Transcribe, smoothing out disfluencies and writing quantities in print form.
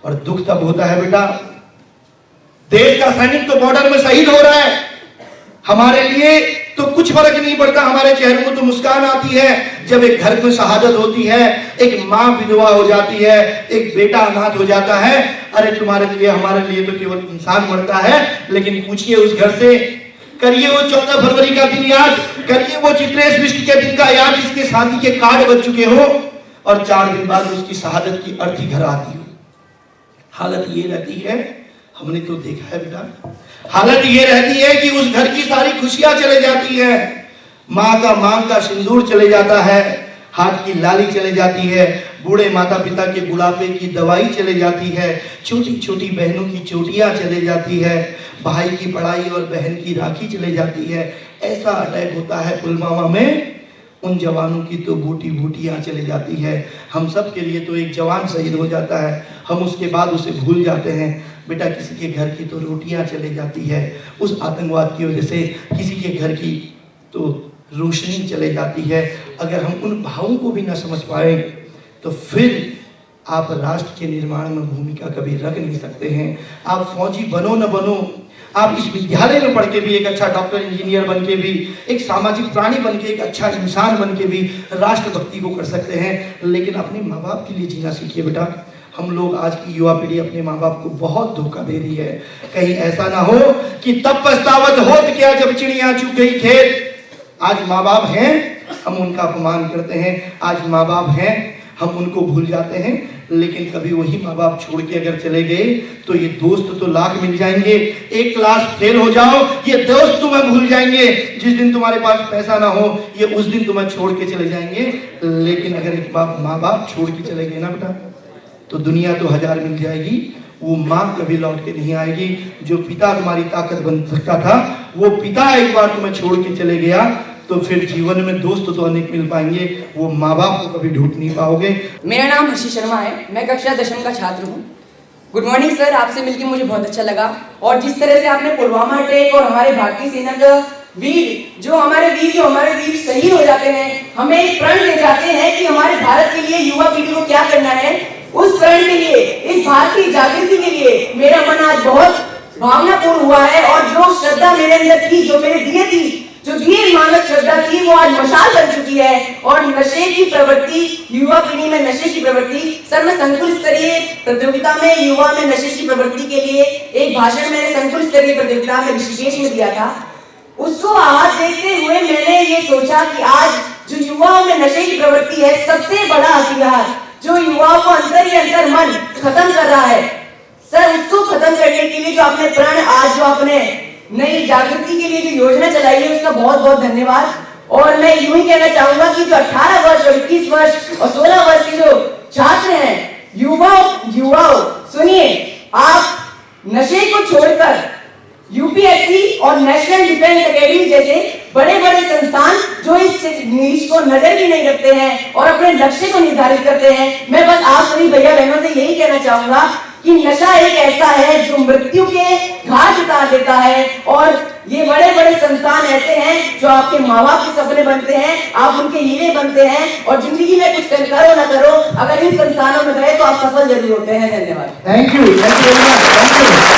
और दुख तब होता है बेटा, देश का सैनिक तो बॉर्डर में शहीद हो रहा है, हमारे लिए तो कुछ फर्क नहीं पड़ता, हमारे चेहरों को तो मुस्कान आती है जब एक घर में शहादत होती है, एक माँ विधवा हो जाती है, एक बेटा अनाथ हो जाता है। अरे तुम्हारे लिए हमारे लिए तो केवल इंसान मरता है, लेकिन पूछिए उस घर से, करिए वो 14 फरवरी का दिन याद, करिए वो चित्रेश बिष्ट के दिन का याद जिसके शादी के कार्ड बन चुके हो और 4 दिन बाद उसकी शहादत की अर्थी घर आती हो। हालत ये रहती है, हमने तो देखा है बेटा, हालत ये रहती है कि उस घर की सारी खुशियां चले जाती है, माँ का मांग का सिंदूर चले जाता है, हाथ की लाली चले जाती है, बूढ़े माता पिता के बुढ़ापे की दवाई चले जाती है, छोटी छोटी बहनों की चोटियां चले जाती है, भाई की पढ़ाई और बहन की राखी चले जाती है। ऐसा अटैक होता है पुलवामा में, उन जवानों की तो बूटी बूटियां चले जाती है। हम सब के लिए तो एक जवान शहीद हो जाता है, हम उसके बाद उसे भूल जाते हैं। बेटा किसी के घर की तो रोटियां चले जाती है, उस आतंकवाद की वजह से किसी के घर की तो रोशनी चले जाती है। अगर हम उन भावों को भी ना समझ पाए तो फिर आप राष्ट्र के निर्माण में भूमिका कभी रख नहीं सकते हैं। आप फौजी बनो न बनो, आप इस विद्यालय में पढ़ के भी एक अच्छा डॉक्टर इंजीनियर बन के भी, एक सामाजिक प्राणी बन के, एक अच्छा इंसान बन के भी राष्ट्रभक्ति को कर सकते हैं, लेकिन अपने माँ बाप के लिए जीना सीखिए बेटा। हम लोग आज की युवा पीढ़ी अपने माँ बाप को बहुत धोखा दे रही है। कहीं ऐसा ना हो कि तब पछतावत होत क्या जब चिड़िया चुग गई खेत। आज माँ बाप हैं, हम उनका अपमान करते हैं, आज माँ बाप हैं, हम उनको भूल जाते हैं, लेकिन कभी वही माँ बाप छोड़ के अगर चले गए तो ये दोस्त तो लाख मिल जाएंगे, एक क्लास फेल हो जाओ ये दोस्त तुम्हें भूल जाएंगे, जिस दिन तुम्हारे पास पैसा ना हो ये उस दिन तुम्हें छोड़ के चले जाएंगे। लेकिन अगर एक माँ बाप छोड़ के चले गए ना बेटा, तो दुनिया तो 1000 मिल जाएगी, वो माँ कभी लौट के नहीं आएगी। जो पिता तुम्हारी ताकत बन सकता था, वो पिता एक बार तुम्हें छोड़ के चले गया, तो फिर जीवन में दोस्त तो अनेक मिल पाएंगे, वो माँ बाप को कभी ढूंढ नहीं पाओगे। मेरा नाम हर्षी शर्मा है, मैं कक्षा 10वीं का छात्र हूँ। गुड मॉर्निंग सर, आपसे मिलकर मुझे बहुत अच्छा लगा। और जिस तरह से आपने पुलवामा अटैक और हमारे भारतीय सेना का वीर जो हमारे वीर शहीद हो जाते हैं, हमें एक प्रण ले जाते हैं कि हमारे भारत के लिए युवा पीढ़ी को क्या करना है। उस प्रण के लिए, इस भारतीय जागृति के लिए मेरा मन आज बहुत भावनापूर्ण हुआ है। और जो श्रद्धा मेरे अंदर थी, जो मेरे दिए थी, जो दिए मानव श्रद्धा थी, वो आज मशाल बन चुकी है। और नशे की प्रवृत्ति, युवा पीढ़ी में नशे की प्रवृत्ति, सर मैं संकुल स्तरीय प्रतियोगिता में युवा में नशे की प्रवृत्ति के लिए एक भाषण मैंने संकुल स्तरीय प्रतियोगिता में ऋषिकेश में दिया था। उसको आज देखते हुए मैंने ये सोचा कि आज जो युवाओं में नशे की प्रवृत्ति है, सबसे बड़ा हथियार जो युवाओं को अंदर ही अंदर मन खत्म कर रहा है, सर उसको खत्म करने के लिए जो आपने प्रण, आज जो आपने नई जागृति के लिए जो योजना चलाई है, उसका बहुत बहुत धन्यवाद। और मैं यूं ही कहना चाहूंगा कि जो 18 वर्ष और 21 वर्ष और 16 वर्ष के जो छात्र हैं, युवाओं सुनिए, आप नशे को छोड़कर यूपीएससी और नेशनल डिफेंस एकेडमी जैसे बड़े बड़े संस्थान जो इस नीच को नजर भी नहीं रखते हैं और अपने लक्ष्य को निर्धारित करते हैं, मैं बस आप सभी भैया बहनों से यही कहना चाहूंगा कि नशा एक ऐसा है जो मृत्यु के घाट उतार देता है। और ये बड़े बड़े संस्थान ऐसे हैं जो आपके माँ बाप के सपने बनते हैं, आप उनके हीरे बनते हैं। और जिंदगी में कुछ करो ना करो, अगर इन संस्थानों में गए तो आप सफल जरूर होते हैं। धन्यवाद। Thank you very much.